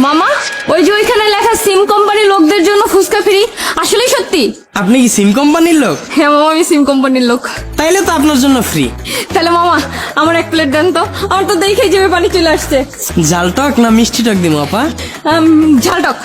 মামা, ওই যে ওইখানে লেখা সিম কোম্পানির লোকদের জন্য ফুচকা ফ্রি, আসলেই সত্যি? আপনি কি সিম কোম্পানির লোক? হ্যাঁ মামা, আমি সিম কোম্পানির লোক। তাইলে তো আপনার জন্য ফ্রি। তাহলে মামা আমার এক প্লেট দেন তো, আমার তো দেখেই জিভে পানি চলে আসছে। ঝাল টক না মিষ্টি টক দিব আপা? ঝাল টক।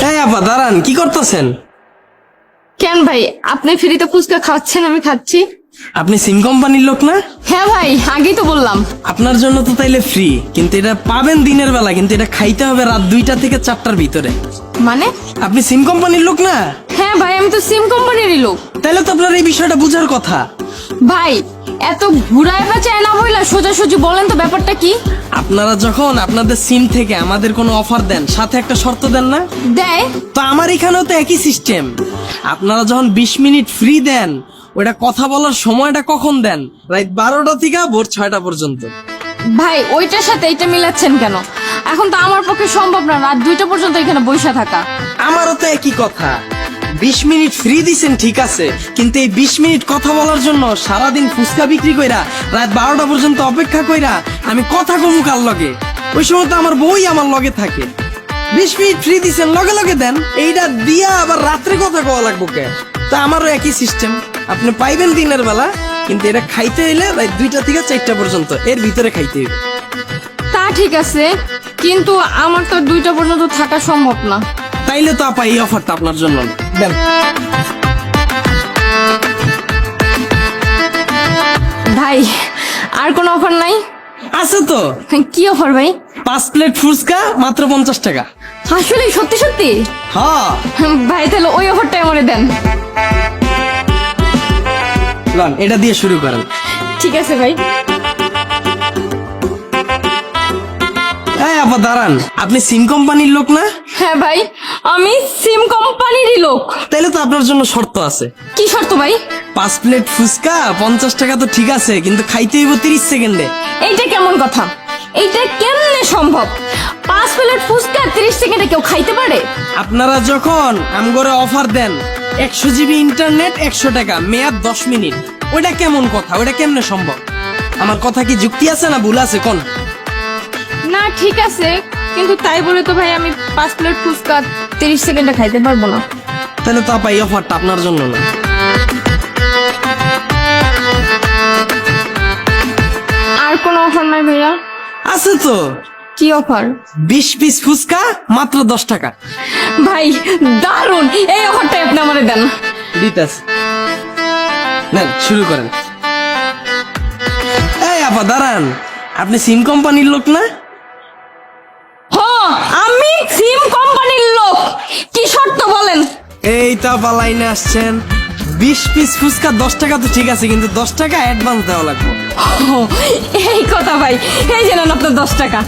এই আপা দাঁড়ান, কি করতেছেন? কেন ভাই, আপনি ফ্রিতে ফুচকা খাওয়াচ্ছেন, আমি খাচ্ছি। আপনি সিম কোম্পানির লোক না? হ্যাঁ ভাই, আগেই তো বললাম। আপনার জন্য তো তাইলে ফ্রি, কিন্তু এটা পাবেন দিনের বেলা, কিন্তু এটা খাইতে হবে রাত 2টা থেকে 4টার ভিতরে। মানে? আপনি সিম কোম্পানির লোক না? হ্যাঁ ভাই, আমি তো সিম কোম্পানিরই লোক। তাইলে তো আপনার এই বিষয়টা বুঝার কথা। ভাই এত ঘুরায় পেঁচায় না বইলা সোজাসুজি বলেন তো ব্যাপারটা কি? আপনারা যখন আপনাদের সিম থেকে আমাদের কোনো অফার দেন, সাথে একটা শর্ত দেন না? দেয়। তো আমার এখানেও তো একই সিস্টেম। আপনারা যখন 20 মিনিট ফ্রি দেন, ওটা কথা বলার সময়টা কখন দেন? রাত 12টা থেকে ভোর 6টা পর্যন্ত। ভাই ওইটার সাথে এটা মিলাচ্ছেন কেন? এখন তো আমার পক্ষে সম্ভব না রাত 2টা পর্যন্ত এখানে বসে থাকা। আমারও তো একই কথা। 20 মিনিট ফ্রি দিছেন ঠিক আছে, কিন্তু এই 20 মিনিট কথা বলার জন্য সারাদিন ফুচকা বিক্রি কইরা রাত 12টা পর্যন্ত অপেক্ষা কইরা আমি কথা কমু কার লগে? ওই সময় তো আমার বই আমার লগে থাকে। 20 মিনিট ফ্রি দিছেন, লগে লগে দেন। এইটা দিয়া আবার রাত্রে কথা কওয়া লাগবো কে? তা আমারও একই সিস্টেম। আপনি পাইবেন দিনের বেলা, কিন্তু এটা খাইতে হইলে রাত 2টা থেকে 4টা পর্যন্ত, এর ভিতরে খাইতে হইবে। তা ঠিক আছে, কিন্তু আমার তো 2টা পর্যন্ত থাকা সম্ভব না। তাইলে তো আপা এই অফারটা আপনার জন্য না। দেন। ভাই আর কোনো অফার নাই? আছে তো। কি অফার ভাই? 5 প্লেট ফুচকা মাত্র 50 টাকা। আসলে সত্যি সত্যি? হ্যাঁ। ভাই তাহলে ওই অফারটাই আমারে দেন। লন, এটা দিয়ে শুরু করেন। ঠিক আছে ভাই। এই আপা দাঁড়ান, আপনি সিম কোম্পানির লোক না? হ্যাঁ ভাই, আমি সিম কোম্পানিরই লোক। তাইলে তো আপনার জন্য শর্ত আছে। কি শর্ত ভাই? 5 প্লেট ফুচকা 50 টাকা তো ঠিক আছে, কিন্তু খাইতে হইব 30 সেকেন্ডে। এইটা কেমন কথা? এইটা কেমনে সম্ভব? 5 প্লেট ফুচকা 30 সেকেন্ডে কেউ খাইতে পারে? আপনারা যখন আমগরে অফার দেন 100 জিবি ইন্টারনেট 100 টাকা, মেয়াদ 10 মিনিট, ওইটা কেমন কথা? ওইটা কেমনে সম্ভব? আমার কথা কি যুক্তি আছে না ভুল আছে কোন? না ঠিক আছে, কিন্তু তাই বলে তো ভাই আমি 5 প্লেট ফুচকা 30 সেকেন্ডে খাইতে পারবো না। তাহলে তো আপা এই অফারটা আপনার জন্য না। আর কোনো অফার নাই ভাইয়া? আছে তো। কি অফার? 20 পিস ফুচকা মাত্র 10 টাকা। ভাই দারুন, এই অফারটাই আপনি আমারে দেন। দিতাস। নেন শুরু করেন। এই আপা দাঁড়ান, আপনি সিম কোম্পানির লোক না? হ্যাঁ, আমি সিম কোম্পানির লোক। কি শর্ত বলেন? এই তো পালাইনে আসছেন। 20 পিস ফুচকা 10 টাকা তো ঠিক আছে, কিন্তু 10 টাকা অ্যাডভান্স দেওয়া লাগবে। ও, এই কথা ভাই, এই জানেন আপনার 10 টাকা।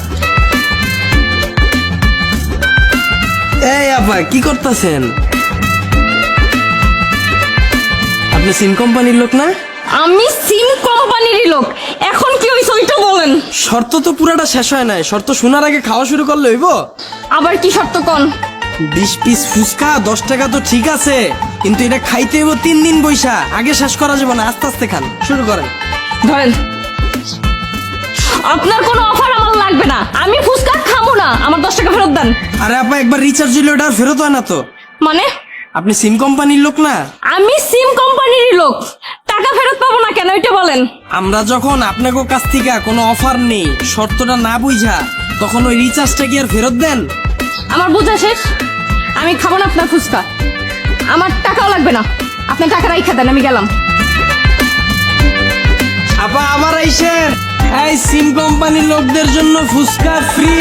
এই আপা কি করতেছেন? আপনি সিম কোম্পানির লোক না? আমি সিম কোম্পানিরই লোক। এখন কি হইছে ওইটা বলেন। শর্ত তো পুরাটা শেষ হয় নাই, শর্ত শোনার আগে খাওয়া শুরু করলে হইব? আবার কি শর্ত কোন? 20 পিস ফুচকা 10 টাকা তো ঠিক আছে, কিন্তু এটা খাইতে হইব 3 দিন বৈশা, আগে শেষ করা যাবে না, আস্তে আস্তে খান। শুরু করেন। ধরেন, আপনার কোনো অফার আমার লাগবে না, আমি ফুচকা খাবো না, আমার 10 টাকা ফেরত দেন। আরে আপা একবার রিচার্জ হইলে ওটা আর ফেরত হয় না তো। মানে? আপনি সিম কোম্পানির লোক না? আমি সিম কোম্পানিরই লোক, টাকা ফেরত পাবো না কেন এটা বলেন। আমরা যখন আপনাকে কাছ থেকে কোনো অফার নেই, শর্তটা না বুঝা, তখন ওই রিচার্জটা কি আর ফেরত দেন? আমার বোঝা শেষ, আমি খাবো না আপনার ফুচকা, আমার টাকাও লাগবে না, আপনার টাকা রাইখা দেন, আমি গেলাম। আপা আবার আইসেন। এই সিম কোম্পানির লোকদের জন্য ফুচকা ফ্রি।